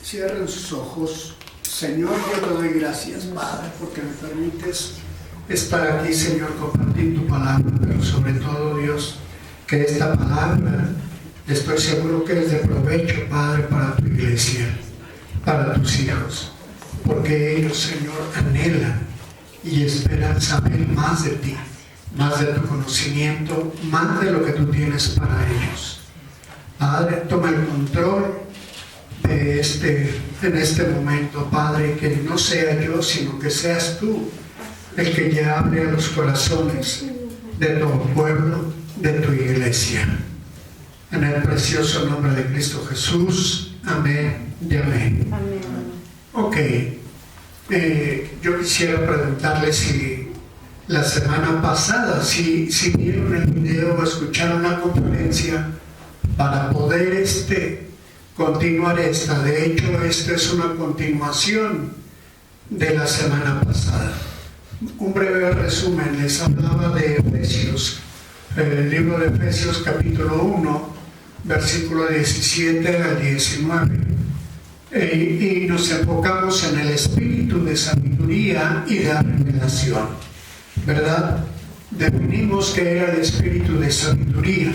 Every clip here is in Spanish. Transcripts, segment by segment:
Cierren sus ojos. Señor, yo te doy gracias, Padre, porque me permites estar aquí, Señor, compartir tu palabra, pero sobre todo, Dios, que esta palabra estoy seguro que es de provecho, Padre, para tu iglesia, para tus hijos, porque ellos, Señor, anhelan y esperan saber más de ti, más de tu conocimiento, más de lo que tú tienes para ellos. Padre, toma el control de en este momento, Padre, que no sea yo, sino que seas tú el que ya hable a los corazones de tu pueblo, de tu iglesia. En el precioso nombre de Cristo Jesús, amén y amén. Amén. Ok, yo quisiera preguntarle si la semana pasada, si vieron el video o escucharon la conferencia para poder continuar esta. De hecho, esta es una continuación de la semana pasada. Un breve resumen, les hablaba de Efesios, el libro de Efesios capítulo 1, versículo 17 al 19. Y nos enfocamos en el espíritu de sabiduría y de revelación, ¿verdad? Definimos qué era el espíritu de sabiduría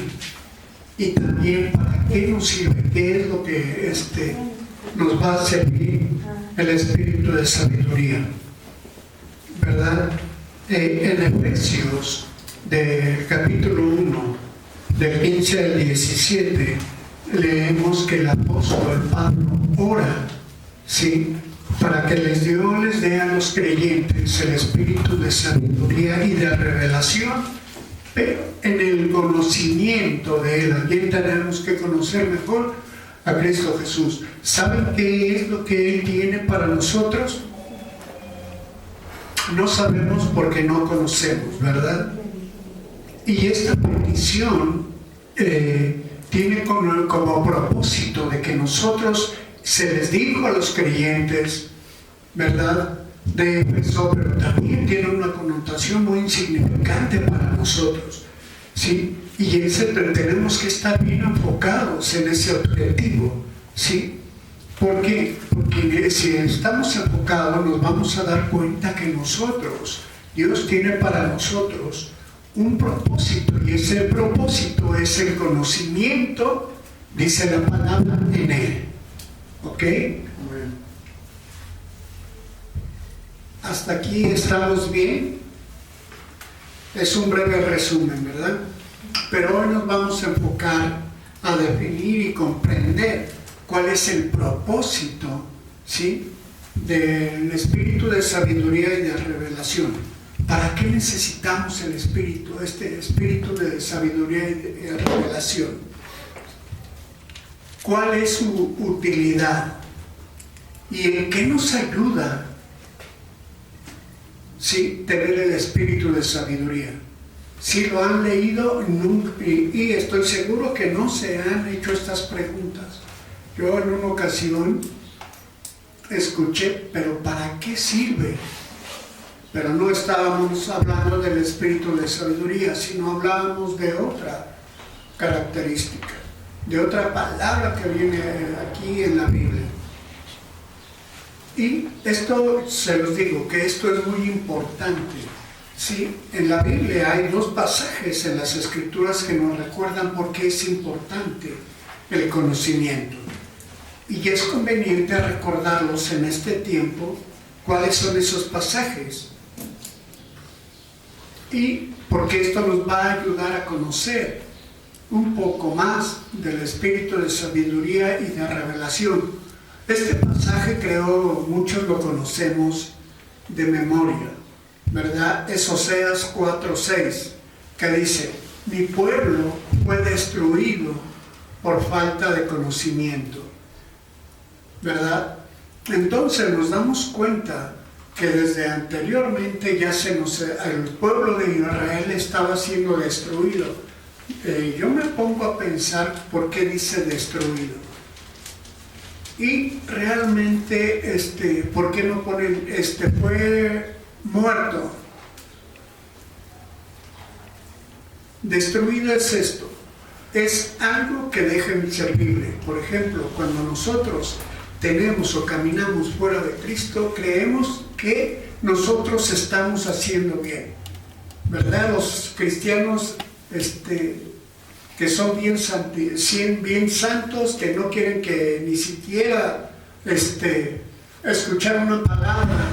y también para qué nos sirve, qué es lo que nos va a servir el espíritu de sabiduría, ¿verdad? En Efesios del capítulo 1, del 15 al 17, leemos que el apóstol Pablo ora, ¿sí?, para que les dé a los creyentes el espíritu de sabiduría y de revelación, pero en el conocimiento de Él. Aquí tenemos que conocer mejor a Cristo Jesús. ¿Saben qué es lo que Él tiene para nosotros? No sabemos porque no conocemos, ¿verdad? Y esta petición tiene como propósito de que nosotros, se les dijo a los creyentes, ¿verdad?, de Éfeso, pero también tiene una connotación muy insignificante para nosotros, ¿sí? Y tenemos que estar bien enfocados en ese objetivo, ¿sí? ¿Por qué? Porque si estamos enfocados nos vamos a dar cuenta que Dios tiene para nosotros un propósito, y ese propósito es el conocimiento, dice la palabra, en Él. ¿Ok? Hasta aquí estamos bien. Es un breve resumen, ¿verdad? Pero hoy nos vamos a enfocar a definir y comprender cuál es el propósito, ¿sí?, del espíritu de sabiduría y de revelación. ¿Para qué necesitamos el espíritu, este espíritu de sabiduría y de revelación? ¿Cuál es su utilidad? ¿Y en qué nos ayuda, sí, tener el espíritu de sabiduría? Si lo han leído, y estoy seguro que no se han hecho estas preguntas. Yo en una ocasión escuché, ¿pero para qué sirve? Pero no estábamos hablando del espíritu de sabiduría, sino hablábamos de otra característica, de otra palabra que viene aquí en la Biblia. Y esto, se los digo, que esto es muy importante. Sí, en la Biblia hay dos pasajes en las Escrituras que nos recuerdan por qué es importante el conocimiento. Y es conveniente recordarlos en este tiempo, cuáles son esos pasajes. Y porque esto nos va a ayudar a conocer un poco más del espíritu de sabiduría y de revelación. Este pasaje creo muchos lo conocemos de memoria, ¿verdad? Es Oseas 4:6, que dice: mi pueblo fue destruido por falta de conocimiento, ¿verdad? Entonces nos damos cuenta que desde anteriormente el pueblo de Israel estaba siendo destruido. Yo me pongo a pensar por qué dice destruido. Y realmente, ¿por qué no ponen fue muerto? Destruido es es algo que deja inservible. Por ejemplo, cuando nosotros tenemos o caminamos fuera de Cristo, creemos que nosotros estamos haciendo bien, ¿verdad? Los cristianos que son bien santos, que no quieren que ni siquiera escuchar una palabra,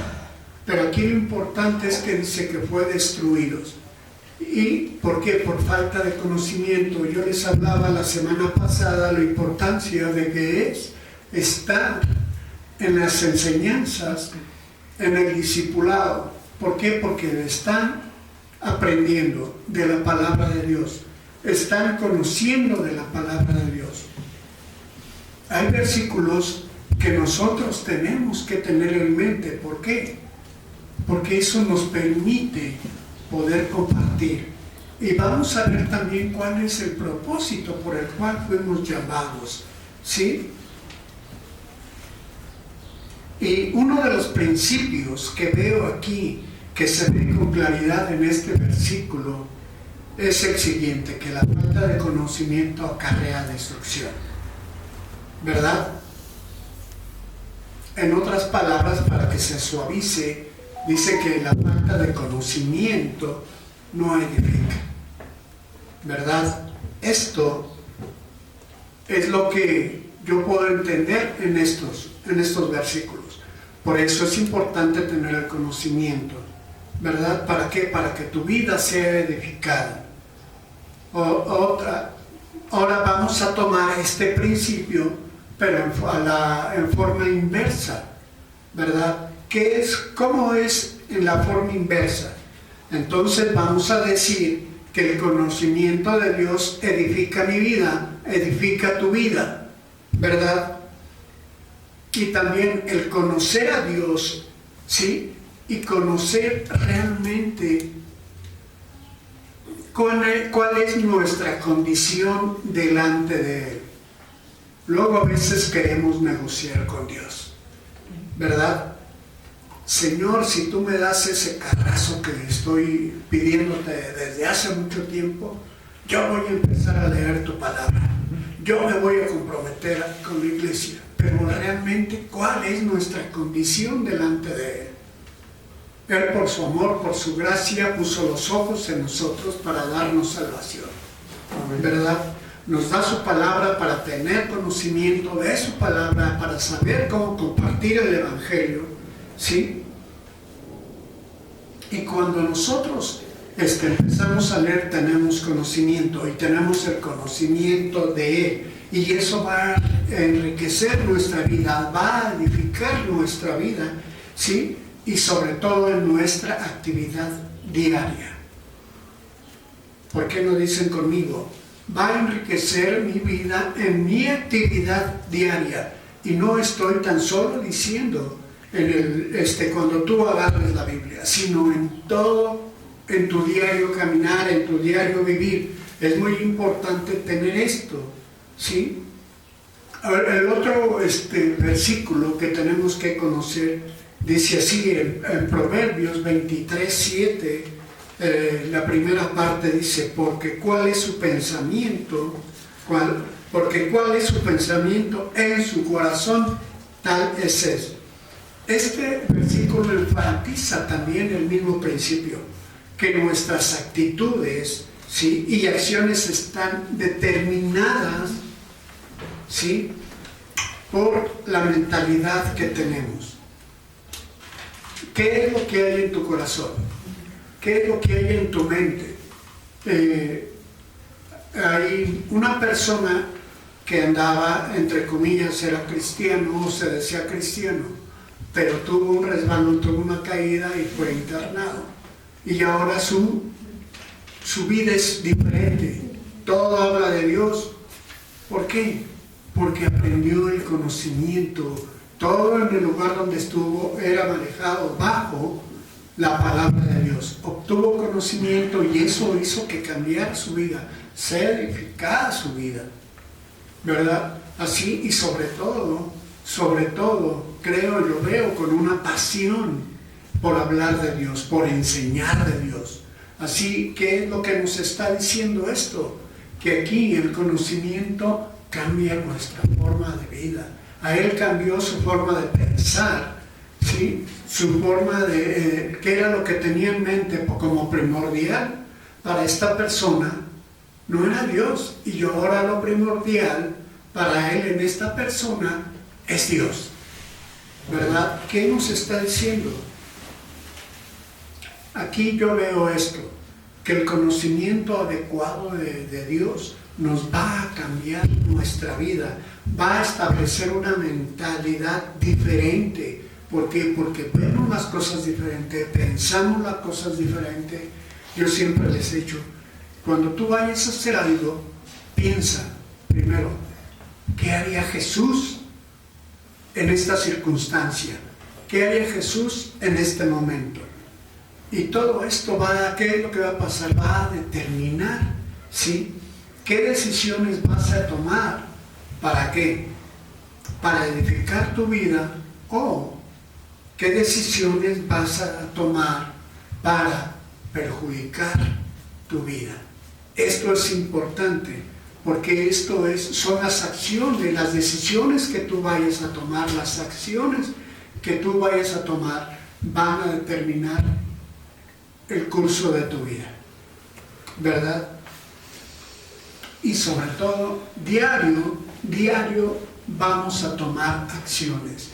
pero aquí lo importante es que dice que fue destruidos. ¿Y por qué? Por falta de conocimiento. Yo les hablaba la semana pasada la importancia de que es estar en las enseñanzas, en el discipulado. ¿Por qué? Porque están aprendiendo de la palabra de Dios, están conociendo de la palabra de Dios. Hay versículos que nosotros tenemos que tener en mente. ¿Por qué? Porque eso nos permite poder compartir. Y vamos a ver también cuál es el propósito por el cual fuimos llamados, ¿sí? Y uno de los principios que veo aquí, que se ve con claridad en este versículo, es el siguiente: que la falta de conocimiento acarrea destrucción, ¿verdad? En otras palabras, para que se suavice, dice que la falta de conocimiento no edifica, ¿verdad? Esto es lo que yo puedo entender en estos versículos. Por eso es importante tener el conocimiento, ¿verdad? ¿Para qué? Para que tu vida sea edificada. Ahora vamos a tomar este principio, pero en forma inversa, ¿verdad? ¿Cómo es en la forma inversa? Entonces vamos a decir que el conocimiento de Dios edifica mi vida, edifica tu vida, ¿verdad? Y también el conocer a Dios, ¿sí? Y conocer realmente cuál es nuestra condición delante de Él. Luego a veces queremos negociar con Dios, ¿verdad? Señor, si tú me das ese carrazo que estoy pidiéndote desde hace mucho tiempo, yo voy a empezar a leer tu palabra, yo me voy a comprometer con la iglesia. Pero realmente, ¿cuál es nuestra condición delante de Él? Él, por su amor, por su gracia, puso los ojos en nosotros para darnos salvación, ¿verdad? Nos da su palabra para tener conocimiento de su palabra, para saber cómo compartir el evangelio, ¿sí? Y cuando nosotros empezamos a leer, tenemos conocimiento, y tenemos el conocimiento de Él, y eso va a enriquecer nuestra vida, va a edificar nuestra vida, ¿sí? Y sobre todo en nuestra actividad diaria. ¿Por qué no dicen conmigo? Va a enriquecer mi vida en mi actividad diaria. Y no estoy tan solo diciendo cuando tú agarres la Biblia, sino en todo, en tu diario caminar, en tu diario vivir. Es muy importante tener esto, ¿sí? El otro versículo que tenemos que conocer dice así en Proverbios 23:7, la primera parte dice: porque cuál es su pensamiento, porque cuál es su pensamiento en su corazón, tal es eso. Este versículo enfatiza también el mismo principio, que nuestras actitudes, ¿sí? Y acciones están determinadas, ¿sí? Por la mentalidad que tenemos. ¿Qué es lo que hay en tu corazón? ¿Qué es lo que hay en tu mente? Hay una persona que andaba, entre comillas, era cristiano o se decía cristiano, pero tuvo un resbalón, tuvo una caída y fue internado. Y ahora su vida es diferente. Todo habla de Dios. ¿Por qué? Porque aprendió el conocimiento. Todo en el lugar donde estuvo era manejado bajo la palabra de Dios. Obtuvo conocimiento y eso hizo que cambiara su vida, se edificara su vida, ¿verdad? Así, y sobre todo, creo y lo veo con una pasión por hablar de Dios, por enseñar de Dios. Así, ¿qué es lo que nos está diciendo esto? Que aquí el conocimiento cambia nuestra forma de vida. A él cambió su forma de pensar, ¿sí? Su forma de, qué era lo que tenía en mente como primordial para esta persona, no era Dios. Y ahora lo primordial para él en esta persona es Dios. ¿Verdad? ¿Qué nos está diciendo? Aquí yo veo esto, que el conocimiento adecuado de Dios nos va a cambiar nuestra vida, va a establecer una mentalidad diferente. ¿Por qué? Porque vemos las cosas diferentes, pensamos las cosas diferentes. Yo siempre les he dicho, cuando tú vayas a hacer algo, piensa primero, ¿qué haría Jesús en esta circunstancia? ¿Qué haría Jesús en este momento? Y todo esto ¿qué es lo que va a pasar? Va a determinar, ¿sí? ¿Qué decisiones vas a tomar? ¿Para qué? Para edificar tu vida, o qué decisiones vas a tomar para perjudicar tu vida. Esto es importante, porque son las acciones, las decisiones que tú vayas a tomar, las acciones que tú vayas a tomar van a determinar el curso de tu vida, ¿verdad? Y sobre todo, diario vamos a tomar acciones,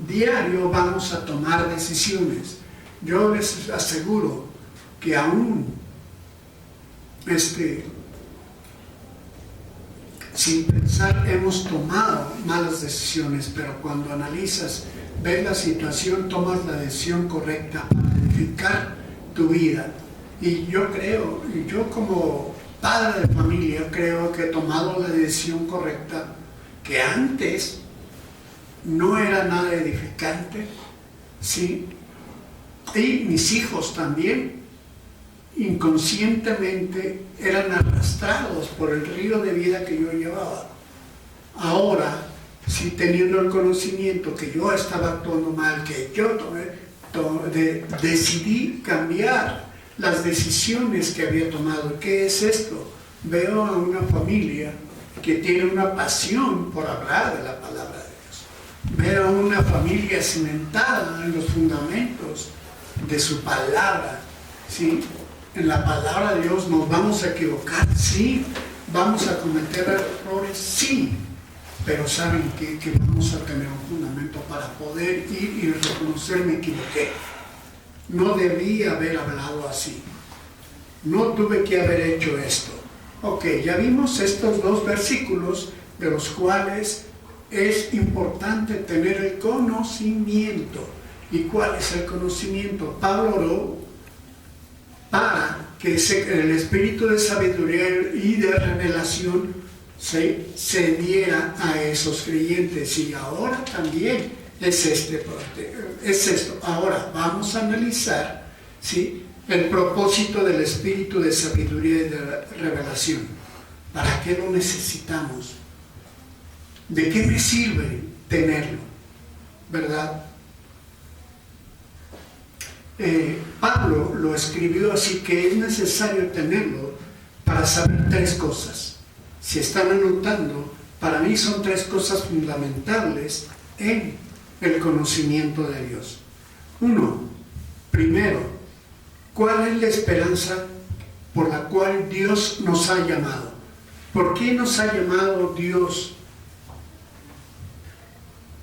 diario vamos a tomar decisiones. Yo les aseguro que aún sin pensar hemos tomado malas decisiones, pero cuando analizas, ves la situación, tomas la decisión correcta para edificar tu vida. Y yo como padre de familia creo que he tomado la decisión correcta, que antes no era nada edificante, ¿sí? Y mis hijos también inconscientemente eran arrastrados por el río de vida que yo llevaba. Ahora, sí, teniendo el conocimiento que yo estaba actuando mal, que yo decidí cambiar las decisiones que había tomado. ¿Qué es esto? Veo a una familia que tiene una pasión por hablar de la palabra de Dios. Veo a una familia cimentada en los fundamentos de su palabra, ¿sí? En la palabra de Dios nos vamos a equivocar, sí. Vamos a cometer errores, sí. Pero saben que vamos a tener un fundamento para poder ir y reconocer: me equivoqué. No debí haber hablado así. No tuve que haber hecho esto. Ok, ya vimos estos dos versículos de los cuales es importante tener el conocimiento. ¿Y cuál es el conocimiento? Pablo oró para que el espíritu de sabiduría y de revelación se diera a esos creyentes. Y ahora también es esto. Ahora vamos a analizar, ¿sí?, el propósito del espíritu de sabiduría y de revelación. ¿Para qué lo necesitamos? ¿De qué me sirve tenerlo? ¿Verdad? Pablo lo escribió así, que es necesario tenerlo para saber tres cosas. Si están anotando, para mí son tres cosas fundamentales en el conocimiento de Dios. Primero, ¿cuál es la esperanza por la cual Dios nos ha llamado? ¿Por qué nos ha llamado Dios?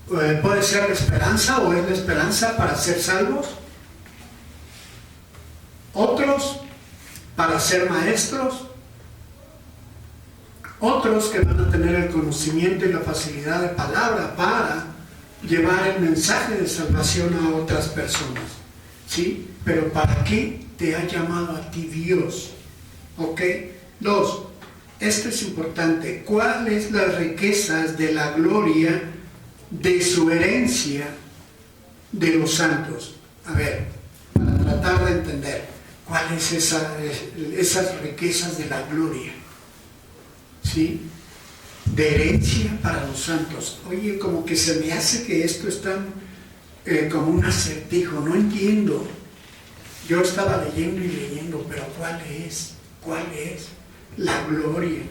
¿Puede ser la esperanza o es la esperanza para ser salvos? Otros para ser maestros, otros que van a tener el conocimiento y la facilidad de palabra para llevar el mensaje de salvación a otras personas, ¿sí? Pero ¿para qué te ha llamado a ti Dios? ¿Ok? 2, esto es importante. ¿Cuáles las riquezas de la gloria de su herencia de los santos? A ver, para tratar de entender. ¿Cuáles esas riquezas de la gloria? ¿Sí? De herencia para los santos. Oye, como que se me hace que esto es tan como un acertijo, no entiendo. Yo estaba leyendo y leyendo, pero ¿cuál es? ¿Cuál es? La gloria,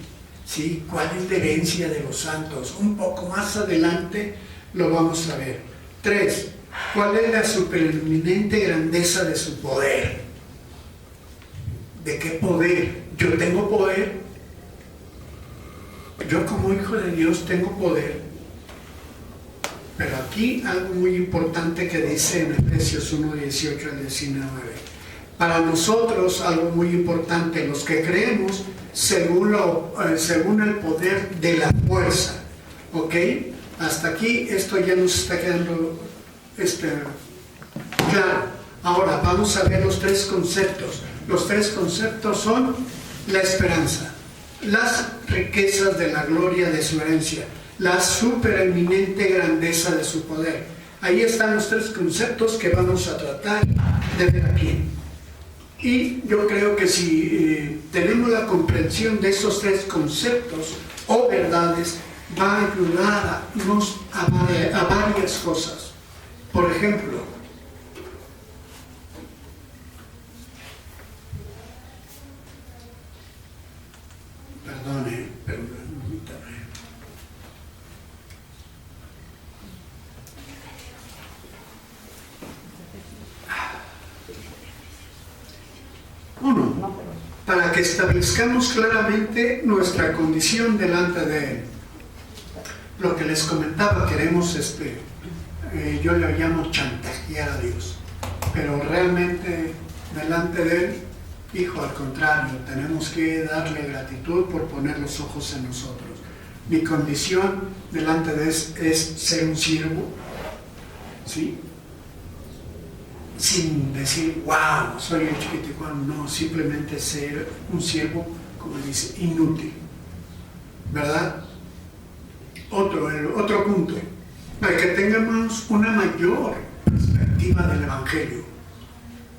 ¿sí? ¿Cuál es la herencia de los santos? Un poco más adelante lo vamos a ver. 3. ¿Cuál es la supereminente grandeza de su poder? ¿De qué poder? Yo tengo poder. Yo como hijo de Dios tengo poder. Pero aquí algo muy importante que dice en Efesios 1, 18 al 19. Para nosotros algo muy importante, los que creemos según el poder de la fuerza. ¿Ok? Hasta aquí esto ya nos está quedando claro. Ahora vamos a ver los 3 conceptos. Los 3 conceptos son la esperanza, las riquezas de la gloria de su herencia, la supereminente grandeza de su poder. Ahí están los 3 conceptos que vamos a tratar de ver aquí. Y yo creo que si tenemos la comprensión de esos 3 conceptos o verdades, va a ayudarnos a varias cosas. Por ejemplo, permítame. Uno, para que establezcamos claramente nuestra condición delante de Él. Lo que les comentaba, queremos, yo le llamo chantajear a Dios, pero realmente delante de Él, hijo, al contrario, tenemos que darle gratitud por poner los ojos en nosotros. Mi condición delante de Él es ser un siervo, ¿sí? Sin decir, wow, soy el chiquiticuán, no, simplemente ser un siervo, como dice, inútil, ¿verdad? El otro punto, para que tengamos una mayor perspectiva del Evangelio.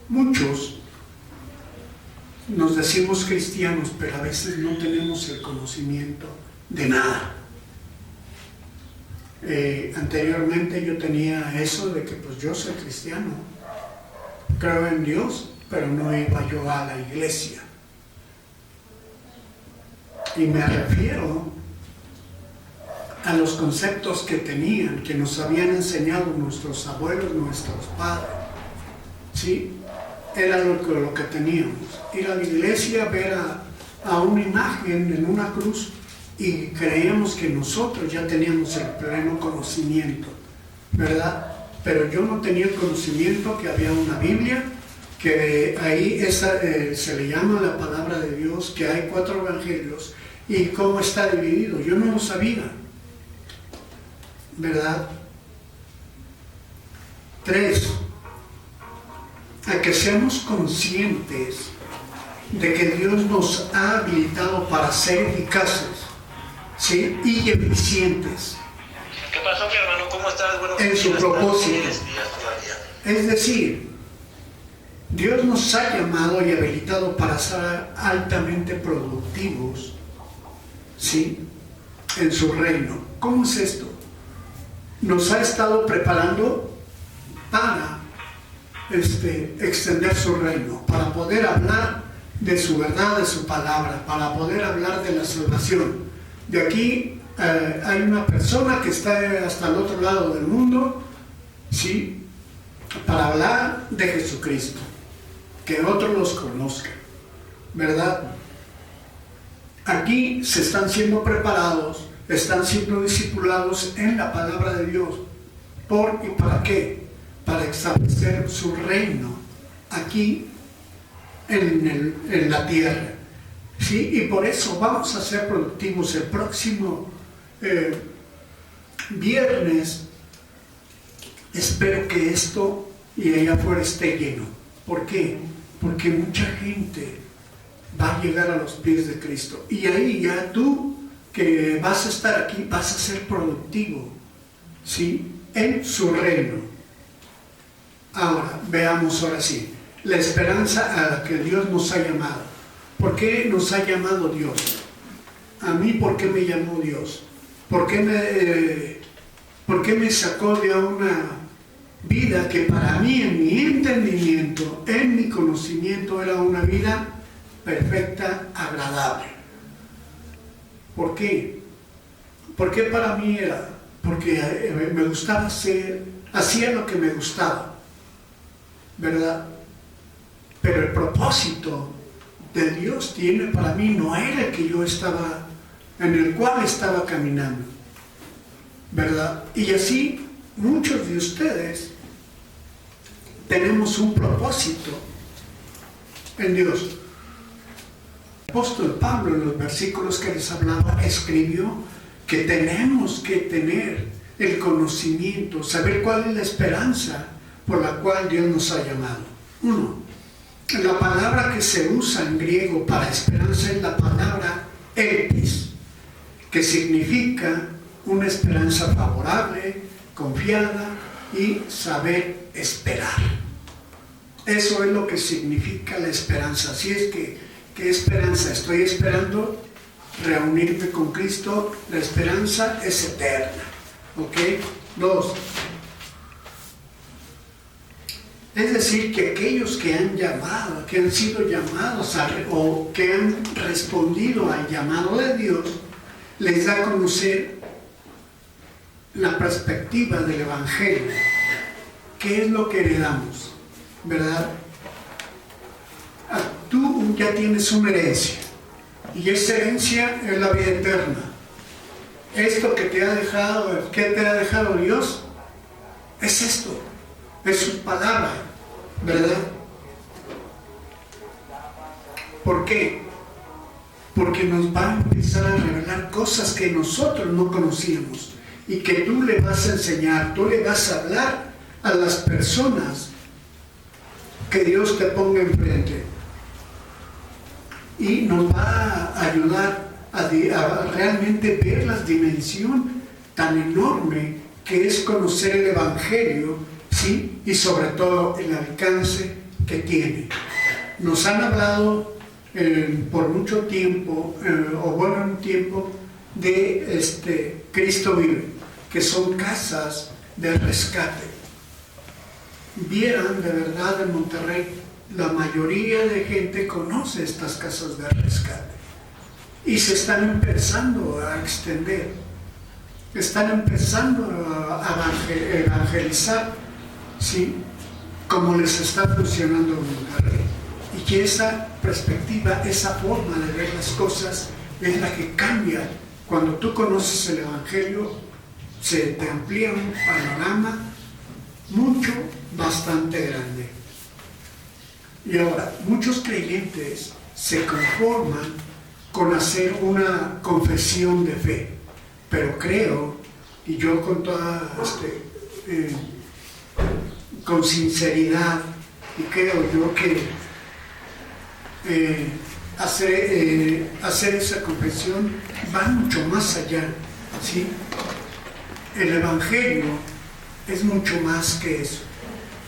Muchos nos decimos cristianos, pero a veces no tenemos el conocimiento de nada. Anteriormente yo tenía eso de que pues yo soy cristiano, creo en Dios, pero no iba yo a la iglesia. Y me refiero a los conceptos que tenían, que nos habían enseñado nuestros abuelos, nuestros padres, ¿sí? Era lo que teníamos. Ir a la iglesia, ver a una imagen en una cruz, y creíamos que nosotros ya teníamos el pleno conocimiento, ¿verdad? Pero yo no tenía el conocimiento que había una Biblia, que ahí se le llama la palabra de Dios, que hay 4 evangelios, y cómo está dividido. Yo no lo sabía, ¿verdad? 3, a que seamos conscientes de que Dios nos ha habilitado para ser eficaces, ¿sí? Y eficientes. ¿Qué pasó, mi hermano? ¿Cómo estás? Buenos en días, su propósito. días todavía. Es decir, Dios nos ha llamado y habilitado para ser altamente productivos, ¿sí? En su reino. ¿Cómo es esto? Nos ha estado preparando para extender su reino, para poder hablar de su verdad, de su palabra, para poder hablar de la salvación. De aquí hay una persona que está hasta el otro lado del mundo, ¿sí? Para hablar de Jesucristo, que otros los conozcan, ¿verdad? Aquí se están siendo preparados, están siendo discipulados en la palabra de Dios. ¿Por y para qué? Para establecer su reino aquí en la tierra, ¿sí? Y por eso vamos a ser productivos. El próximo viernes espero que esto y allá afuera esté lleno. ¿Por qué? Porque mucha gente va a llegar a los pies de Cristo, y ahí ya tú que vas a estar aquí vas a ser productivo, ¿sí? En su reino. Ahora, veamos ahora sí, la esperanza a la que Dios nos ha llamado. ¿Por qué nos ha llamado Dios? A mí, ¿por qué me llamó Dios? ¿Por qué me sacó de una vida que para mí, en mi entendimiento, en mi conocimiento, era una vida perfecta, agradable? ¿Por qué? ¿Por qué para mí era? porque me gustaba hacía lo que me gustaba, ¿verdad? Pero el propósito de Dios tiene para mí no era el que en el cual estaba caminando, ¿verdad? Y así muchos de ustedes tenemos un propósito en Dios. El apóstol Pablo, en los versículos que les hablaba, escribió que tenemos que tener el conocimiento, saber cuál es la esperanza por la cual Dios nos ha llamado. Uno, la palabra que se usa en griego para esperanza es la palabra elpis, que significa una esperanza favorable, confiada y saber esperar. Eso es lo que significa la esperanza. Así es que, ¿qué esperanza? Estoy esperando reunirme con Cristo. La esperanza es eterna. ¿Ok? 2. Es decir, que aquellos que han llamado, que han sido llamados o que han respondido al llamado de Dios, les da a conocer la perspectiva del Evangelio. ¿Qué es lo que heredamos? ¿Verdad? Tú ya tienes una herencia, y esa herencia es la vida eterna. Esto que te ha dejado, ¿qué te ha dejado Dios? Es esto, es su palabra, ¿verdad? ¿Por qué? Porque nos va a empezar a revelar cosas que nosotros no conocíamos y que tú le vas a enseñar, tú le vas a hablar a las personas que Dios te ponga enfrente, y nos va a ayudar a realmente ver la dimensión tan enorme que es conocer el Evangelio, ¿sí? Y sobre todo el alcance que tiene. Nos han hablado por mucho tiempo, un tiempo, de Cristo Vive, que son casas de rescate. Vieran de verdad en Monterrey, la mayoría de gente conoce estas casas de rescate y se están empezando a extender, están empezando a evangelizar, ¿sí? Como les está funcionando en Monterrey. Y que esa perspectiva, esa forma de ver las cosas es la que cambia. Cuando tú conoces el Evangelio, se te amplía un panorama bastante grande. Y ahora, muchos creyentes se conforman con hacer una confesión de fe, pero creo, y yo con toda con sinceridad, y creo yo que hacer esa confesión va mucho más allá, ¿sí? El Evangelio es mucho más que eso.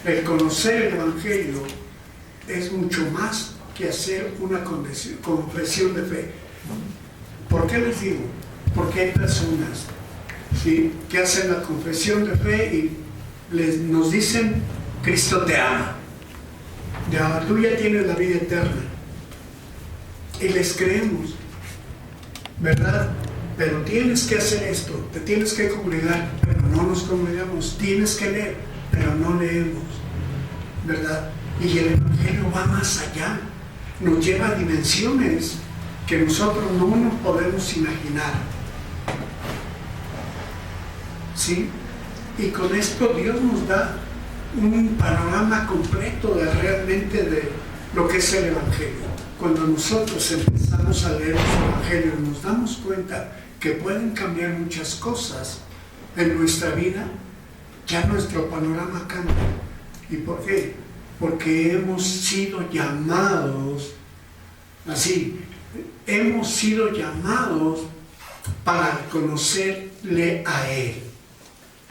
El conocer el Evangelio es mucho más que hacer una confesión de fe. ¿Por qué les digo? Porque hay personas, ¿sí?, que hacen la confesión de fe y nos dicen: Cristo te ama, tú ya tienes la vida eterna, y les creemos, ¿verdad? Pero tienes que hacer esto, te tienes que congregar, pero no nos congregamos, tienes que leer, pero no leemos, ¿verdad? Y el Evangelio va más allá, nos lleva a dimensiones que nosotros no nos podemos imaginar, ¿sí? Y con esto Dios nos da un panorama completo realmente de lo que es el Evangelio. Cuando nosotros empezamos a leer el Evangelio, nos damos cuenta que pueden cambiar muchas cosas en nuestra vida, ya nuestro panorama cambia. ¿Y por qué? Porque hemos sido llamados así, hemos sido llamados para conocerle a Él.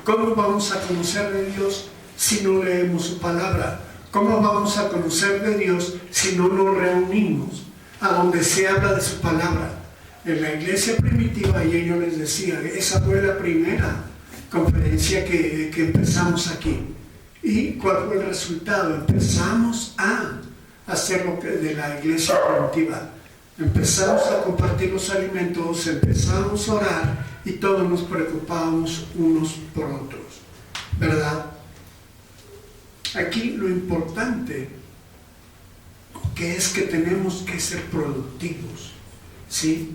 ¿Cómo vamos a conocer de Dios si no leemos su palabra? ¿Cómo vamos a conocer de Dios si no nos reunimos a donde se habla de su palabra? En la iglesia primitiva, y yo les decía, esa fue la primera conferencia que empezamos aquí. ¿Y cuál fue el resultado? Empezamos a hacer lo que de la iglesia primitiva. Empezamos a compartir los alimentos, empezamos a orar y todos nos preocupábamos unos por otros, ¿verdad? Aquí lo importante que es que tenemos que ser productivos, ¿sí?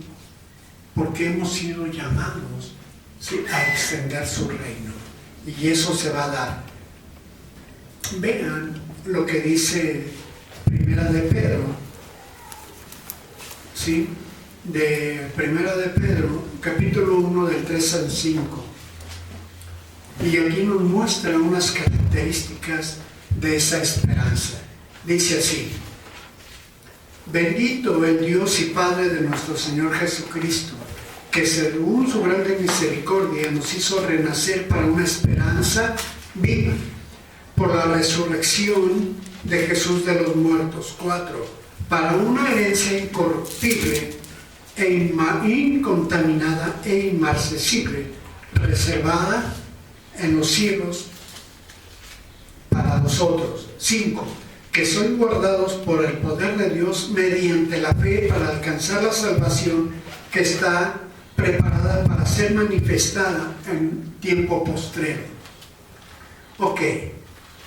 Porque hemos sido llamados, ¿sí?, a extender su reino, y eso se va a dar. Vean lo que dice Primera de Pedro, ¿sí?, de Primera de Pedro, capítulo 1, del 3 al 5. Y aquí nos muestra unas características de esa esperanza. Dice así: bendito el Dios y Padre de nuestro Señor Jesucristo, que según su grande misericordia nos hizo renacer para una esperanza viva, por la resurrección de Jesús de los muertos. 4. Para una herencia incorruptible incontaminada e inmarcesible, reservada en los cielos para vosotros. 5. Que sois guardados por el poder de Dios mediante la fe para alcanzar la salvación que está preparada para ser manifestada en tiempo postrero. Ok,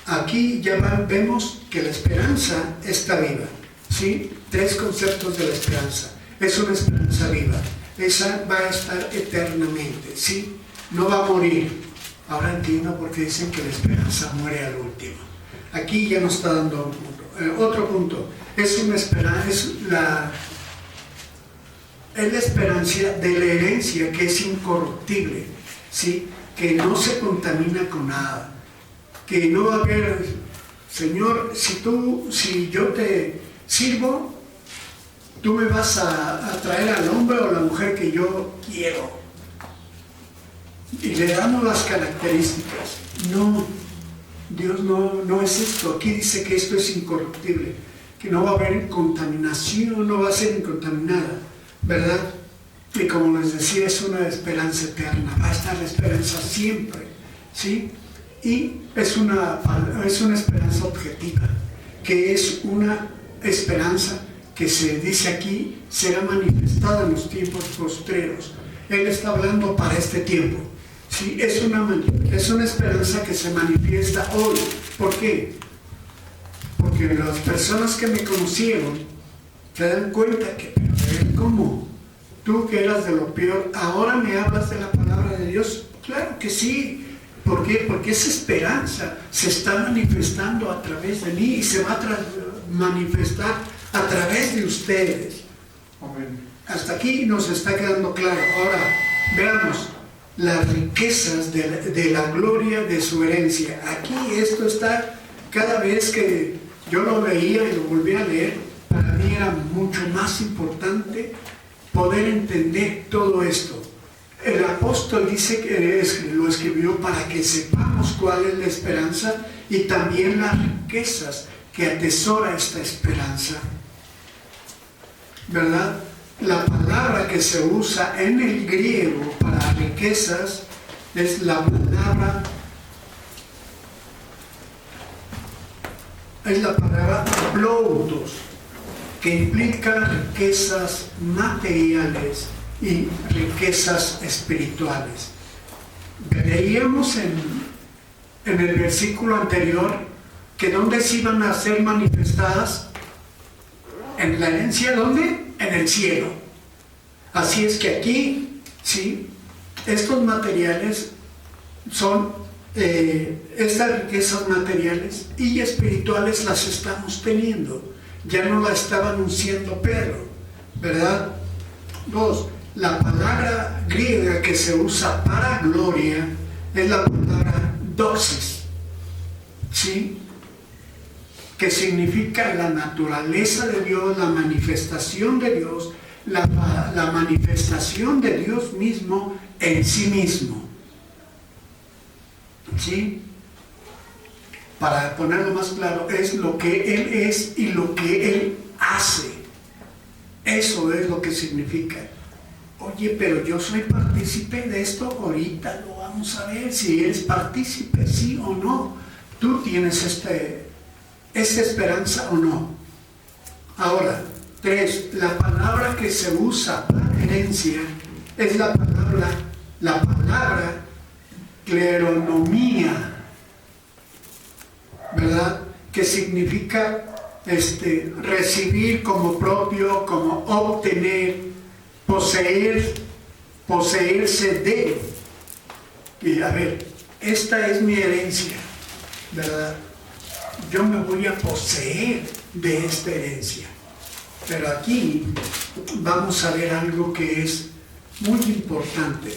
aquí ya vemos que la esperanza está viva, ¿sí? 3 conceptos de la esperanza. Es una esperanza viva, esa va a estar eternamente, ¿sí? No va a morir. Ahora entiendo por qué dicen que la esperanza muere al último. Aquí ya nos está dando un punto. Otro punto, es una esperanza, es la esperanza de la herencia que es incorruptible, ¿sí? Que no se contamina con nada, que no va a haber, Señor, si yo te sirvo, tú me vas a traer al hombre o la mujer que yo quiero. Y le damos las características. No, Dios no es esto. Aquí dice que esto es incorruptible, que no va a haber contaminación, no va a ser incontaminada, ¿verdad? Y como les decía, es una esperanza eterna, va a estar la esperanza siempre, ¿sí? Y es una esperanza objetiva, que es una esperanza que se dice aquí será manifestada en los tiempos postreros. Él está hablando para este tiempo, ¿sí? Es una esperanza que se manifiesta hoy. ¿Por qué? Porque las personas que me conocieron se dan cuenta que, ¿cómo? Tú que eras de lo peor, ahora me hablas de la palabra de Dios. Claro que sí. ¿Por qué? Porque esa esperanza se está manifestando a través de mí y se va a manifestar a través de ustedes. Amén. Hasta aquí nos está quedando claro. Ahora veamos las riquezas de la gloria de su herencia. Aquí esto está, cada vez que yo lo leía y lo volví a leer, para mí era mucho más importante poder entender todo esto. El apóstol dice que lo escribió para que sepamos cuál es la esperanza y también las riquezas que atesora esta esperanza, ¿verdad? La palabra que se usa en el griego para riquezas es la palabra ploutos, que implica riquezas materiales y riquezas espirituales. Veíamos en el versículo anterior que ¿dónde se iban a ser manifestadas? En la herencia, ¿dónde? En el cielo. Así es que aquí, ¿sí?, estos materiales son, estas riquezas materiales y espirituales las estamos teniendo. Ya no la estaba anunciando Pedro, ¿verdad? 2. La palabra griega que se usa para gloria es la palabra doxis, ¿sí?, que significa la naturaleza de Dios, la manifestación de Dios, la manifestación de Dios mismo en sí mismo, ¿sí? Para ponerlo más claro, es lo que Él es y lo que Él hace. Eso es lo que significa. Oye, pero yo soy partícipe de esto. Ahorita lo vamos a ver si eres partícipe, sí o no. Tú tienes esta esperanza o no. Ahora, 3. La palabra que se usa para herencia es la palabra la palabra cleronomía, ¿verdad? Que significa recibir como propio, como obtener, poseer, poseerse de. Y a ver, esta es mi herencia, ¿verdad? Yo me voy a poseer de esta herencia. Pero aquí vamos a ver algo que es muy importante.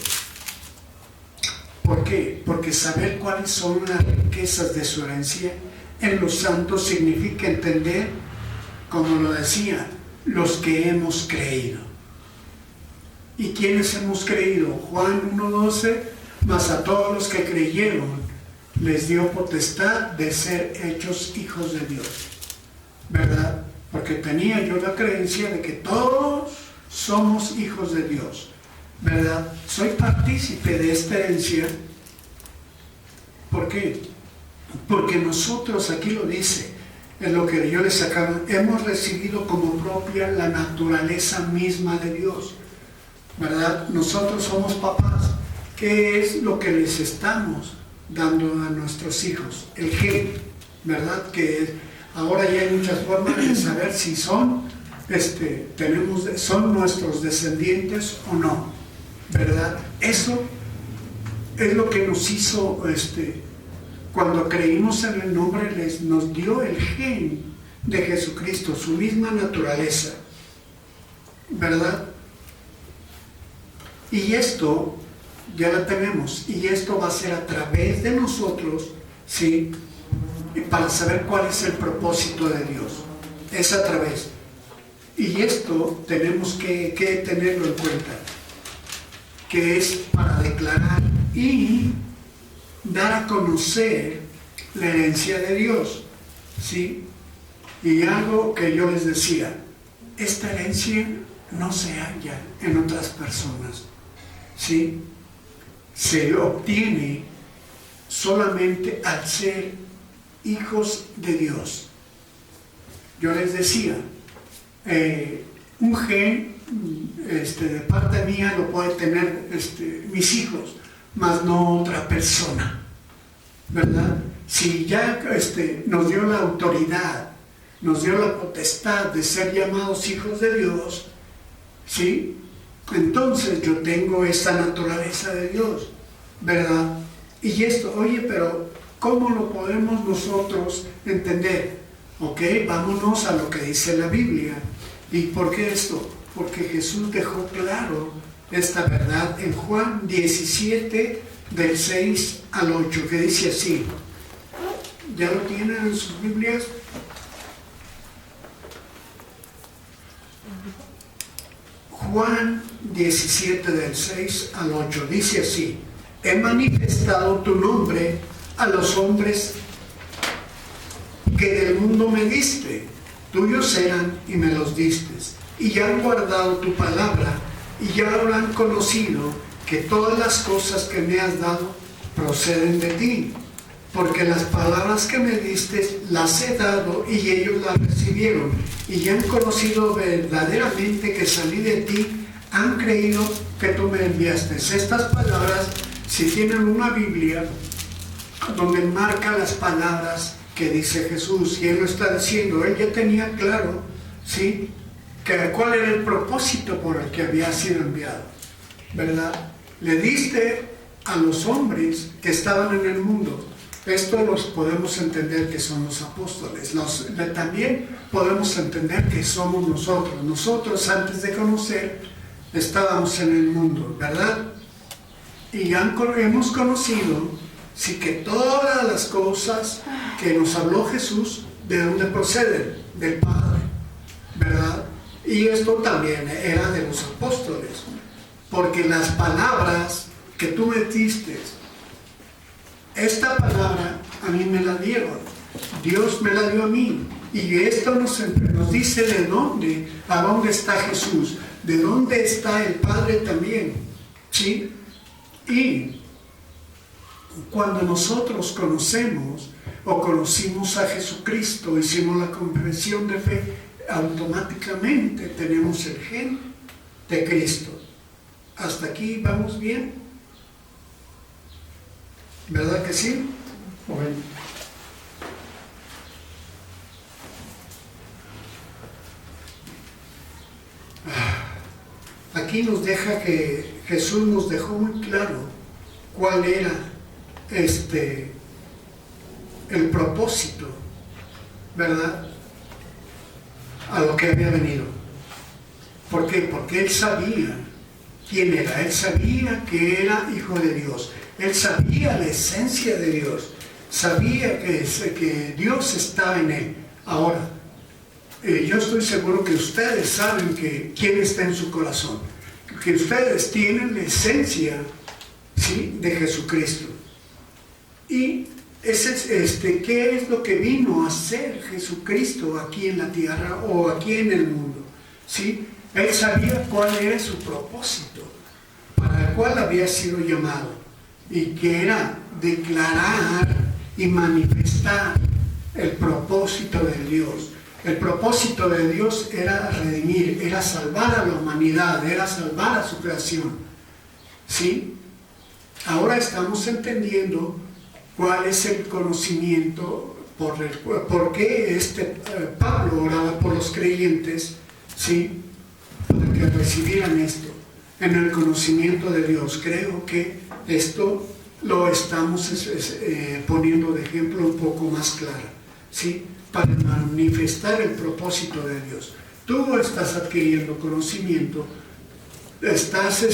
¿Por qué? Porque saber cuáles son las riquezas de su herencia en los santos significa entender, como lo decía, los que hemos creído. ¿Y quiénes hemos creído? Juan 1:12, mas a todos los que creyeron les dio potestad de ser hechos hijos de Dios, ¿verdad? Porque tenía yo la creencia de que todos somos hijos de Dios, ¿verdad? Soy partícipe de esta herencia. ¿Por qué? Porque nosotros, aquí lo dice, en lo que yo les acabo, hemos recibido como propia la naturaleza misma de Dios, ¿verdad? Nosotros somos papás. ¿Qué es lo que les estamos dando a nuestros hijos? El gen, ¿verdad? Que ahora ya hay muchas formas de saber si son, son nuestros descendientes o no, ¿verdad? Eso es lo que nos hizo, cuando creímos en el nombre, nos dio el gen de Jesucristo, su misma naturaleza, ¿verdad? Y esto ya la tenemos, y esto va a ser a través de nosotros, ¿sí? Para saber cuál es el propósito de Dios. Es a través. Y esto tenemos que tenerlo en cuenta, que es para declarar y dar a conocer la herencia de Dios, ¿sí? Y algo que yo les decía, esta herencia no se halla en otras personas, ¿sí? Se obtiene solamente al ser hijos de Dios. Yo les decía, un gen de parte mía lo puede tener mis hijos, mas no otra persona, ¿verdad? Si ya nos dio la autoridad, nos dio la potestad de ser llamados hijos de Dios, ¿sí? Entonces yo tengo esta naturaleza de Dios, ¿verdad? Y esto, oye, pero ¿cómo lo podemos nosotros entender? Ok, vámonos a lo que dice la Biblia. ¿Y por qué esto? Porque Jesús dejó claro esta verdad en Juan 17, del 6 al 8, que dice así. ¿Ya lo tienen en sus Biblias? Juan 17, del 6 al 8, dice así: he manifestado tu nombre a los hombres que del mundo me diste, tuyos eran y me los diste, y ya han guardado tu palabra, y ya habrán conocido que todas las cosas que me has dado proceden de ti, porque las palabras que me diste las he dado y ellos las recibieron, y ya han conocido verdaderamente que salí de ti, han creído que tú me enviaste. Estas palabras, si tienen una Biblia donde marca las palabras que dice Jesús, y Él lo está diciendo, Él ya tenía claro, ¿sí?, cuál era el propósito por el que había sido enviado, ¿verdad? Le diste a los hombres que estaban en el mundo. Esto los podemos entender que son los apóstoles. También podemos entender que somos nosotros. Nosotros, antes de conocer, estábamos en el mundo, ¿verdad? Y hemos conocido, sí, que todas las cosas que nos habló Jesús, ¿de dónde proceden? Del Padre, ¿verdad? Y esto también era de los apóstoles, porque las palabras que tú me diste, esta palabra a mí me la dieron, Dios me la dio a mí, y esto nos dice de dónde, a dónde está Jesús, de dónde está el Padre también, ¿sí? Y cuando nosotros conocemos o conocimos a Jesucristo, hicimos la confesión de fe, automáticamente tenemos el gen de Cristo. ¿Hasta aquí vamos bien? ¿Verdad que sí? Amén. Aquí nos deja que Jesús nos dejó muy claro cuál era el propósito, ¿verdad? A lo que había venido. ¿Por qué? Porque Él sabía quién era. Él sabía que era Hijo de Dios. Él sabía la esencia de Dios. Sabía que Dios estaba en Él. Ahora, yo estoy seguro que ustedes saben quién está en su corazón. Que ustedes tienen la esencia, ¿sí?, de Jesucristo. Y ¿qué es lo que vino a hacer Jesucristo aquí en la tierra o aquí en el mundo? ¿Sí? Él sabía cuál era su propósito, para el cual había sido llamado, y que era declarar y manifestar el propósito de Dios. El propósito de Dios era redimir, era salvar a la humanidad, era salvar a su creación. ¿Sí? Ahora estamos entendiendo cuál es el conocimiento, por qué Pablo oraba por los creyentes, ¿sí?, para que recibieran esto, en el conocimiento de Dios. Creo que esto lo estamos poniendo de ejemplo un poco más claro, ¿sí?, para manifestar el propósito de Dios. Tú estás adquiriendo conocimiento, estás,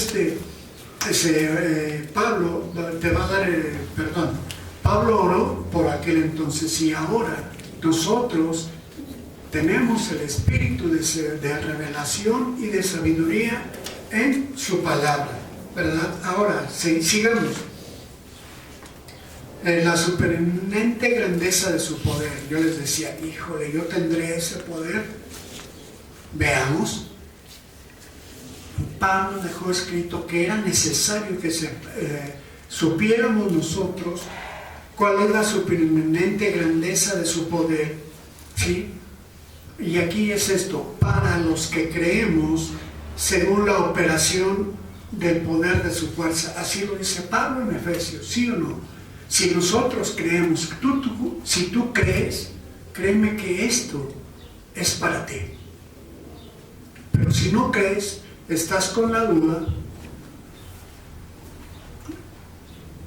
Pablo te va a dar, Pablo oró por aquel entonces, y ahora nosotros tenemos el espíritu de revelación y de sabiduría en su palabra, ¿verdad? Ahora, sigamos. La supereminente grandeza de su poder. Yo les decía, híjole, yo tendré ese poder. Veamos. Pablo dejó escrito que era necesario que supiéramos nosotros cuál es la supereminente grandeza de su poder, ¿sí? Y aquí es esto: para los que creemos según la operación del poder de su fuerza. Así lo dice Pablo en Efesios, ¿sí o no? Si nosotros creemos, si tú crees, créeme que esto es para ti. Pero si no crees, estás con la duda,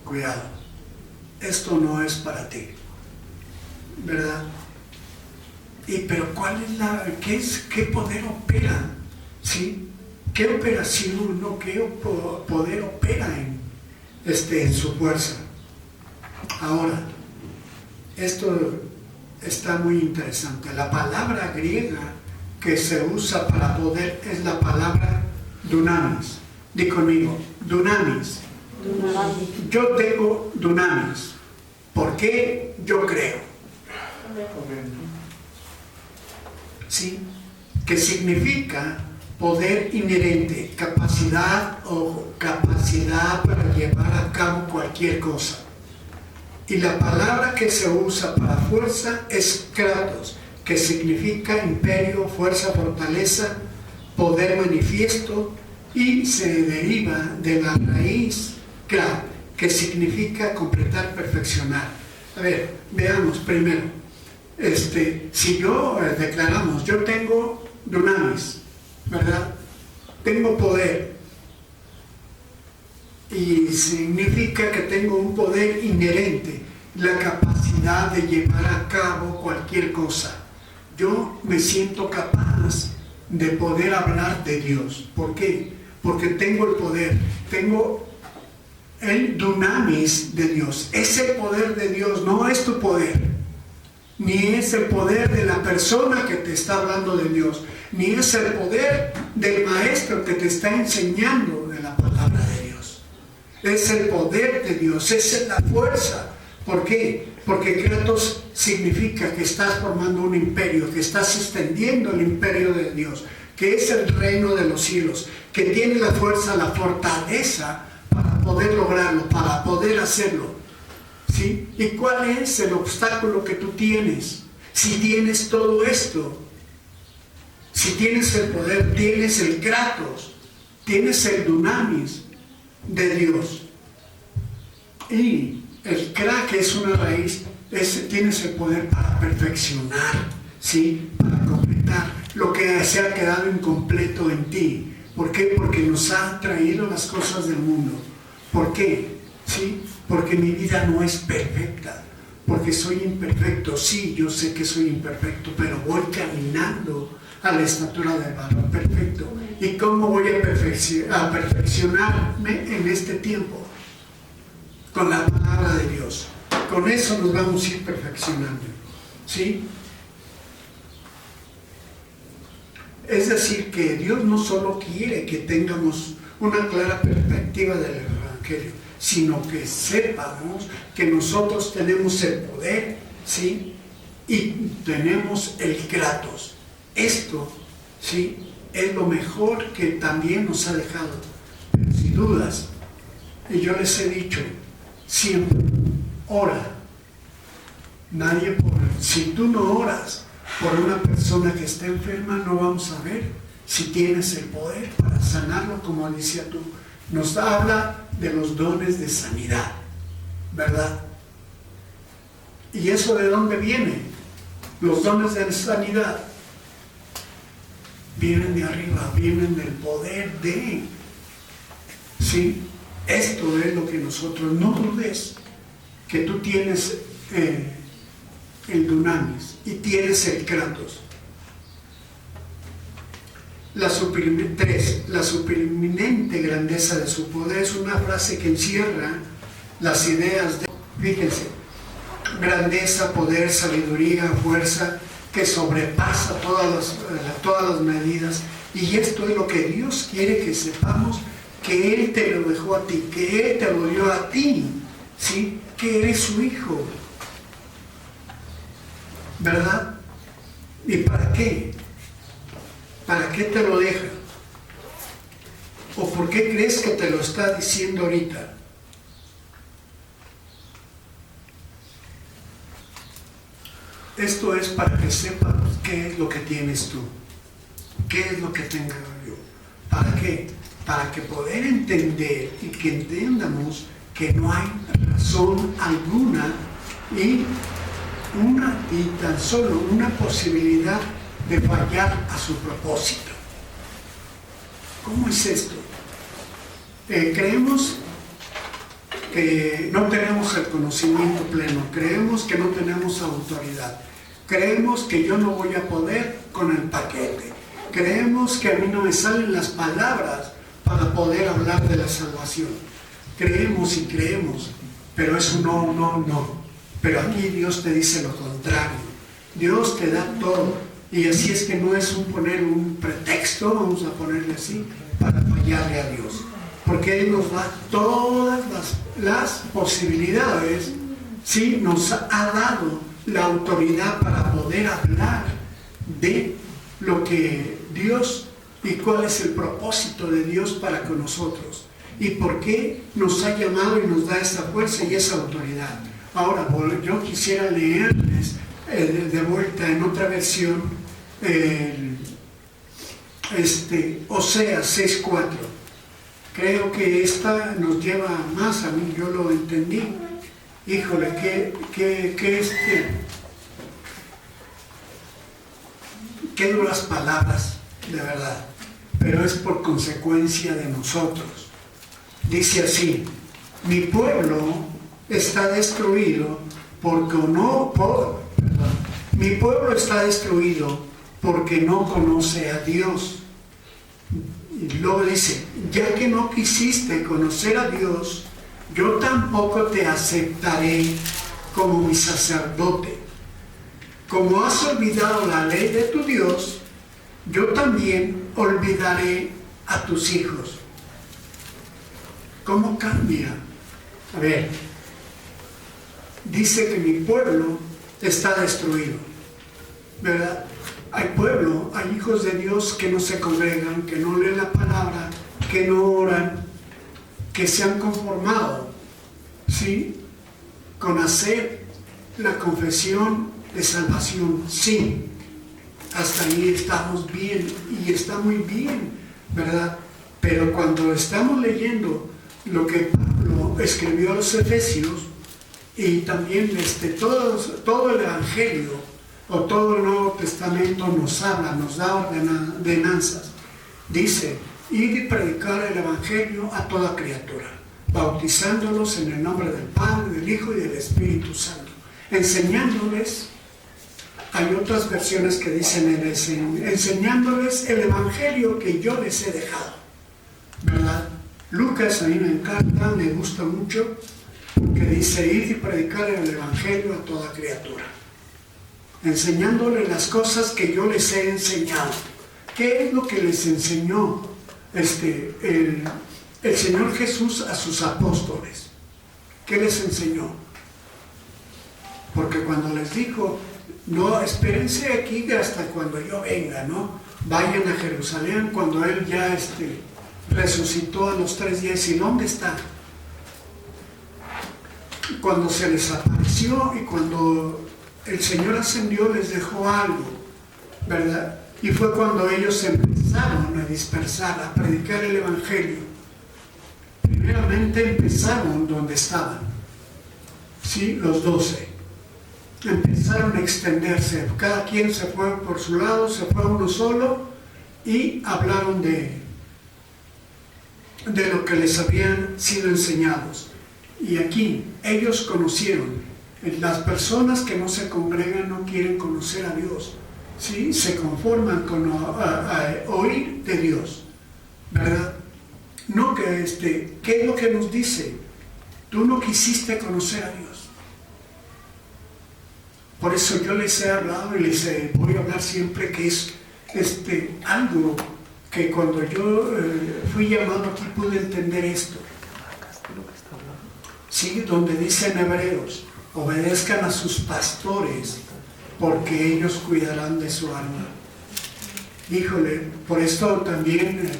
cuidado, esto no es para ti, ¿verdad? Pero ¿cuál es qué poder opera? ¿Sí? ¿Qué operación, qué poder opera en su fuerza? Ahora, esto está muy interesante. La palabra griega que se usa para poder es la palabra dunamis. Di conmigo, dunamis. Dunamis. Yo tengo dunamis. ¿Por qué? Yo creo. ¿Sí? Que significa poder inherente, capacidad para llevar a cabo cualquier cosa. Y la palabra que se usa para fuerza es kratos, que significa imperio, fuerza, fortaleza, poder manifiesto, y se deriva de la raíz krat, que significa completar, perfeccionar. A ver, veamos primero. Si declaramos, yo tengo dunamis, ¿verdad? Tengo poder. Y significa que tengo un poder inherente, la capacidad de llevar a cabo cualquier cosa. Yo me siento capaz de poder hablar de Dios. ¿Por qué? Porque tengo el poder, tengo el dunamis de Dios. Es el poder de Dios, no es tu poder, ni es el poder de la persona que te está hablando de Dios, ni es el poder del maestro que te está enseñando de la palabra de Dios. Es el poder de Dios, es la fuerza. ¿Por qué? Porque kratos significa que estás formando un imperio, que estás extendiendo el imperio de Dios, que es el reino de los cielos, que tiene la fuerza, la fortaleza para poder lograrlo, para poder hacerlo. ¿Sí? ¿Y cuál es el obstáculo que tú tienes? Si tienes todo esto, si tienes el poder, tienes el kratos, tienes el dunamis de Dios. Y El crack es una raíz, tienes el poder para perfeccionar, ¿sí? Para completar lo que se ha quedado incompleto en ti. ¿Por qué? Porque nos ha traído las cosas del mundo. ¿Por qué? ¿Sí? Porque mi vida no es perfecta, porque soy imperfecto. Sí, yo sé que soy imperfecto, pero voy caminando a la estatura del varón perfecto. ¿Y cómo voy a perfeccionarme en este tiempo? Con la palabra de Dios. Con eso nos vamos a ir perfeccionando, ¿sí? Es decir, que Dios no solo quiere que tengamos una clara perspectiva del Evangelio, sino que sepamos que nosotros tenemos el poder, ¿sí? Y tenemos el kratos. Esto, ¿sí? Es lo mejor que también nos ha dejado. Pero sin dudas, y yo les he dicho siempre, ora. Si tú no oras por una persona que está enferma, no vamos a ver si tienes el poder para sanarlo, como decía tú. Nos habla de los dones de sanidad, ¿verdad? ¿Y eso de dónde viene? Los dones de sanidad vienen de arriba, vienen del poder de, ¿sí? Esto es lo que nosotros, no dudes que tú tienes el dunamis y tienes el kratos. La supereminente grandeza de su poder es una frase que encierra las ideas de, fíjense, grandeza, poder, sabiduría, fuerza, que sobrepasa todas las medidas. Y esto es lo que Dios quiere que sepamos, que Él te lo dejó a ti, que Él te lo dio a ti, ¿sí? Que eres su hijo, ¿verdad? ¿Y para qué? ¿Para qué te lo deja? ¿O por qué crees que te lo está diciendo ahorita? Esto es para que sepas qué es lo que tienes tú, qué es lo que tengo yo. ¿Para qué? Para que poder entender y que entendamos que no hay razón alguna y tan solo una posibilidad de fallar a su propósito. ¿Cómo es esto? Creemos que no tenemos el conocimiento pleno, creemos que no tenemos autoridad, creemos que yo no voy a poder con el paquete, creemos que a mí no me salen las palabras para poder hablar de la salvación. Creemos y creemos, pero eso no. Pero aquí Dios te dice lo contrario. Dios te da todo. Y así es que no es poner un pretexto, vamos a ponerle así, para fallarle a Dios. Porque Él nos da todas las posibilidades, ¿sí? Nos ha dado la autoridad para poder hablar de lo que Dios y cuál es el propósito de Dios para con nosotros. Y por qué nos ha llamado y nos da esa fuerza y esa autoridad. Ahora, yo quisiera leerles de vuelta en otra versión, Oseas 6:4. Creo que esta nos lleva más a mí, yo lo entendí. Híjole, qué duras palabras, de verdad, pero es por consecuencia de nosotros. Dice así: mi pueblo está destruido mi pueblo está destruido porque no conoce a Dios. Y luego dice: ya que no quisiste conocer a Dios, yo tampoco te aceptaré como mi sacerdote. Como has olvidado la ley de tu Dios, yo también olvidaré a tus hijos. ¿Cómo cambia? A ver, dice que mi pueblo está destruido, ¿verdad? Hay pueblo, hay hijos de Dios que no se congregan, que no leen la palabra, que no oran, que se han conformado, ¿sí? Con hacer la confesión de salvación, sí. Hasta ahí estamos bien y está muy bien, ¿verdad? Pero cuando estamos leyendo lo que Pablo escribió a los Efesios, Y también todo el Evangelio o todo el Nuevo Testamento nos habla, nos da ordenanzas. Dice, ir y predicar el Evangelio a toda criatura, bautizándolos en el nombre del Padre, del Hijo y del Espíritu Santo, enseñándoles. Hay otras versiones que dicen enseñándoles el Evangelio que yo les he dejado, ¿verdad? Lucas, a mí me encanta, me gusta mucho, porque dice ir y predicar el Evangelio a toda criatura, enseñándoles las cosas que yo les he enseñado. ¿Qué es lo que les enseñó el Señor Jesús a sus apóstoles? ¿Qué les enseñó? Porque cuando les dijo, no, espérense aquí hasta cuando yo venga, ¿no? Vayan a Jerusalén, cuando Él ya resucitó a los 3 días. ¿Y dónde está? Cuando se les apareció y cuando el Señor ascendió, les dejó algo, ¿verdad? Y fue cuando ellos empezaron a dispersar, a predicar el Evangelio. Primeramente empezaron donde estaban, ¿sí? Los 12. Empezaron a extenderse, cada quien se fue por su lado, se fue uno solo y hablaron de lo que les habían sido enseñados. Y aquí ellos conocieron, las personas que no se congregan no quieren conocer a Dios, ¿sí? Se conforman con oír de Dios, ¿verdad? No que, ¿qué es lo que nos dice? Tú no quisiste conocer a Dios. Por eso yo les he hablado y les voy a hablar siempre que es algo que cuando yo fui llamado aquí pude entender esto. Sí, donde dicen Hebreos, obedezcan a sus pastores porque ellos cuidarán de su alma. Híjole, por esto también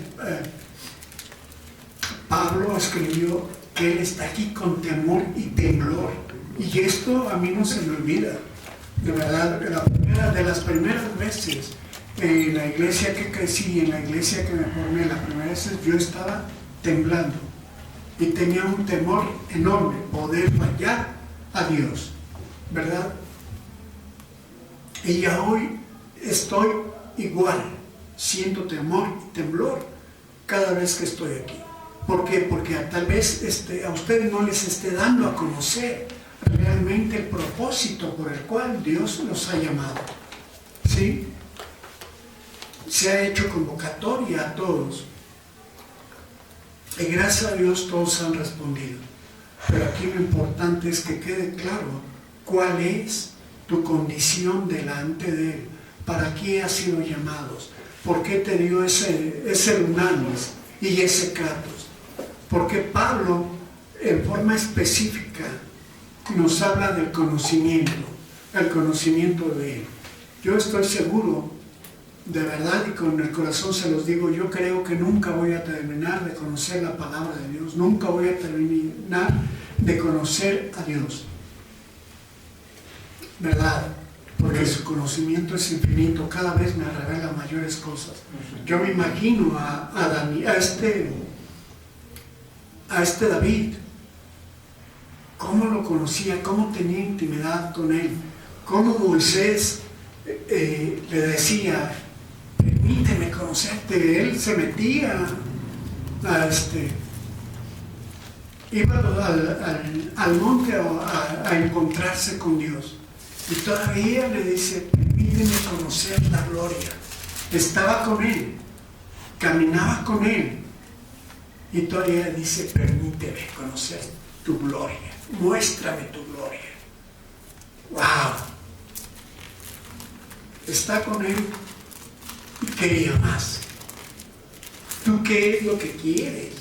Pablo escribió que él está aquí con temor y temblor. Y esto a mí no se me olvida. De verdad, de las primeras veces en la iglesia que crecí, en la iglesia que me formé, las primeras veces yo estaba temblando y tenía un temor enorme, poder fallar a Dios, ¿verdad? Y ya hoy estoy igual, siento temor y temblor cada vez que estoy aquí. ¿Por qué? Porque tal vez a ustedes no les esté dando a conocer realmente el propósito por el cual Dios los ha llamado, ¿sí? Se ha hecho convocatoria a todos y gracias a Dios todos han respondido, pero aquí lo importante es que quede claro cuál es tu condición delante de Él, para qué has sido llamados, por qué te dio ese dunamis y ese kratos, porque Pablo en forma específica nos habla del conocimiento, el conocimiento de Él. Yo estoy seguro, de verdad y con el corazón se los digo, yo creo que nunca voy a terminar de conocer la palabra de Dios, nunca voy a terminar de conocer a Dios, ¿verdad? Porque su conocimiento es infinito, cada vez me revela mayores cosas. Yo me imagino a David, cómo lo conocía, cómo tenía intimidad con él, cómo Moisés le decía, permíteme conocerte. Él se metía iba al monte a encontrarse con Dios y todavía le dice, permíteme conocer la gloria. Estaba con él, caminaba con él y todavía dice, permíteme conocer tu gloria. Muéstrame tu gloria. ¡Wow! Está con él y quería más. ¿Tú qué es lo que quieres?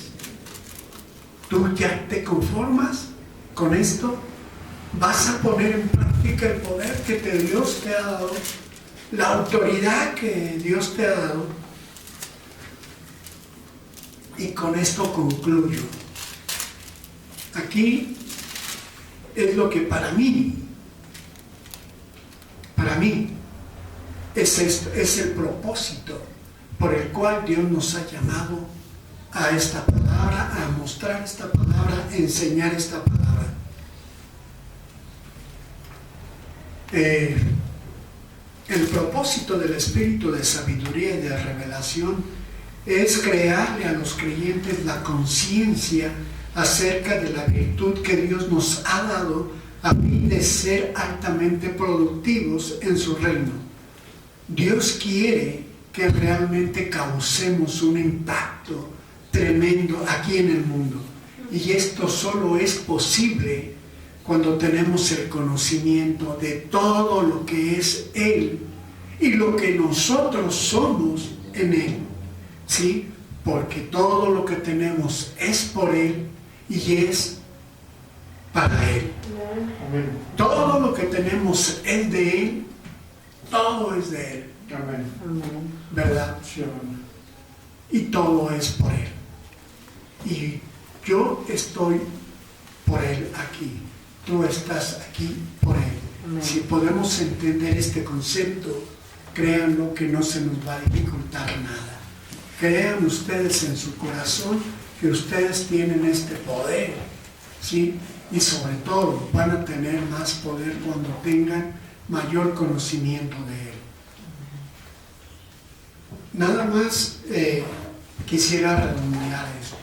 ¿Tú ya te conformas con esto? ¿Vas a poner en práctica el poder que Dios te ha dado? La autoridad que Dios te ha dado. Y con esto concluyo. Aquí es lo que para mí es el propósito por el cual Dios nos ha llamado a esta palabra, a mostrar esta palabra, a enseñar esta palabra. El propósito del espíritu de sabiduría y de revelación es crearle a los creyentes la conciencia acerca de la virtud que Dios nos ha dado a fin de ser altamente productivos en su reino. Dios quiere que realmente causemos un impacto tremendo aquí en el mundo. Y esto solo es posible cuando tenemos el conocimiento de todo lo que es Él y lo que nosotros somos en Él. ¿Sí? Porque todo lo que tenemos es por Él y es para Él. Amén. Todo lo que tenemos es de Él, todo es de Él. Amén. ¿Verdad? Sí, amén. Y todo es por Él. Y yo estoy por Él aquí. Tú estás aquí por Él. Amén. Si podemos entender este concepto, créanlo que no se nos va a dificultar nada. Crean ustedes en su corazón que ustedes tienen este poder, ¿sí? Y sobre todo van a tener más poder cuando tengan mayor conocimiento de Él. Nada más quisiera redondear esto.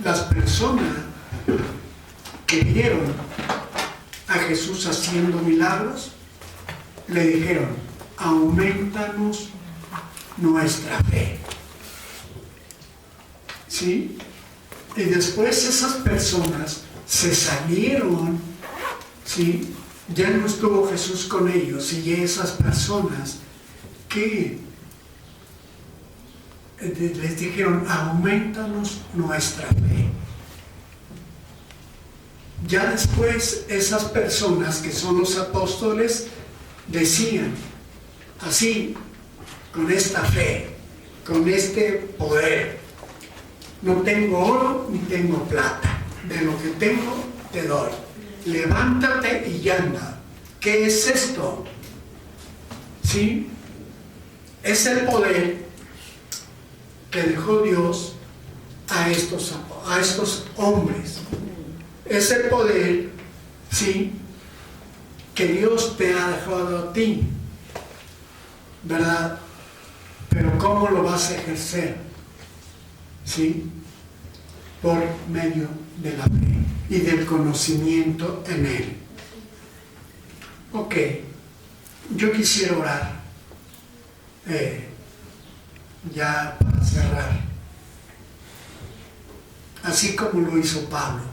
Las personas que vieron a Jesús haciendo milagros le dijeron: aumentanos nuestra fe. ¿Sí? Y después esas personas se salieron, ¿sí? Ya no estuvo Jesús con ellos, y esas personas que les dijeron: aumentanos nuestra fe. Ya después esas personas que son los apóstoles decían así, con esta fe, con este poder: no tengo oro ni tengo plata, de lo que tengo te doy, levántate y anda. ¿Qué es esto? ¿Sí? Es el poder que dejó Dios a estos hombres. Es el poder, ¿sí?, que Dios te ha dejado a ti, ¿verdad? Pero ¿cómo lo vas a ejercer? ¿Sí? Por medio de la fe y del conocimiento en Él. Ok, yo quisiera orar ya para cerrar, así como lo hizo Pablo,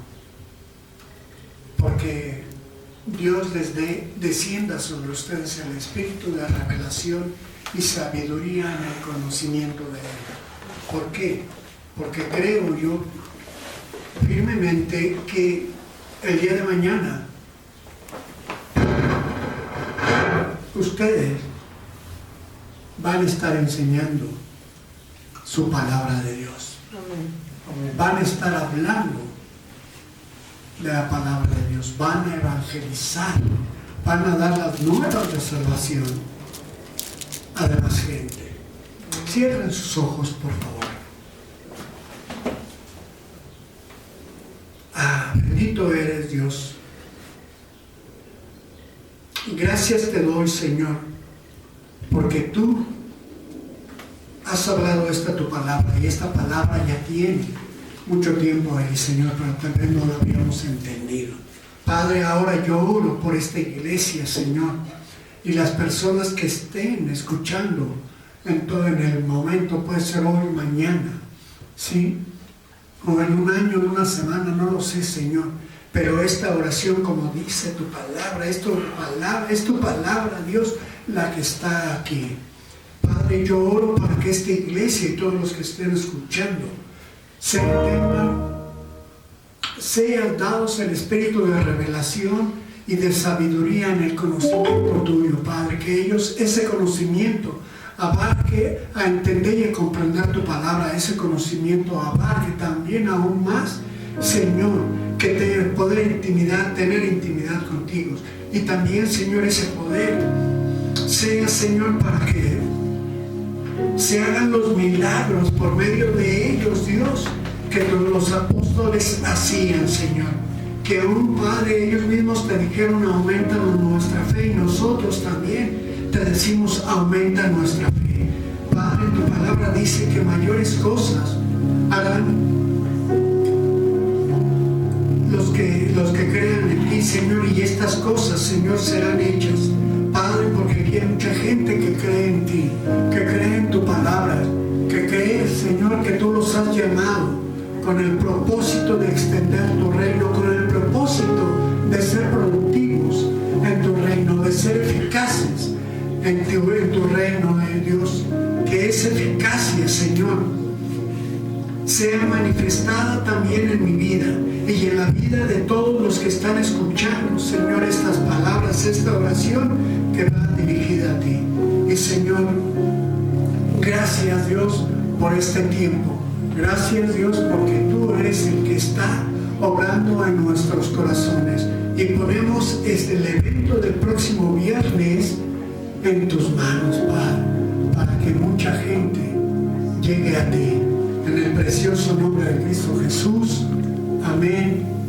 porque Dios descienda sobre ustedes el espíritu de revelación y sabiduría en el conocimiento de Él. ¿Por qué? Porque creo yo firmemente que el día de mañana ustedes van a estar enseñando su palabra de Dios. Amén. Van a estar hablando de la palabra de Dios, van a evangelizar, van a dar las nuevas de salvación a demás gente. Cierren sus ojos, por favor. Bendito eres, Dios. Y gracias te doy, Señor, porque tú has hablado esta tu palabra, y esta palabra ya tiene mucho tiempo ahí, Señor, pero tal vez no lo habíamos entendido. Padre, ahora yo oro por esta iglesia, Señor, y las personas que estén escuchando en el momento, puede ser hoy, mañana, ¿sí? O en un año, en una semana, no lo sé, Señor. Pero esta oración, como dice tu palabra, es tu palabra, Dios, la que está aquí. Padre, yo oro para que esta iglesia y todos los que estén escuchando sean dados el espíritu de revelación y de sabiduría en el conocimiento tuyo, Padre. Que ellos, ese conocimiento, abarque a entender y a comprender tu palabra. Ese conocimiento abarque también aún más, Señor, que poder tener intimidad contigo. Y también, Señor, ese poder sea, Señor, para que se hagan los milagros por medio de ellos, Dios, que los apóstoles hacían, Señor. que aún, Padre, ellos mismos te dijeron, aumentanos nuestra fe, y nosotros también te decimos, aumenta nuestra fe. Padre, tu palabra dice que mayores cosas harán los que crean en ti, Señor, y estas cosas, Señor, serán hechas, Padre, porque aquí hay mucha gente que cree en ti, que cree en tu palabra, que cree, Señor, que tú los has llamado con el propósito de extender tu reino, con el propósito de ser productivos en tu reino, de ser eficaces en tu reino, Dios. Que esa eficacia, Señor, sea manifestada también en mi vida y en la vida de todos los que están escuchando, Señor, estas palabras, esta oración que va dirigida a ti. Y, Señor, gracias, Dios, por este tiempo. Gracias, Dios, porque tú eres el que está obrando en nuestros corazones. Y ponemos el evento del próximo viernes en tus manos, Padre, para que mucha gente llegue a ti. En el precioso nombre de Cristo Jesús. Amén.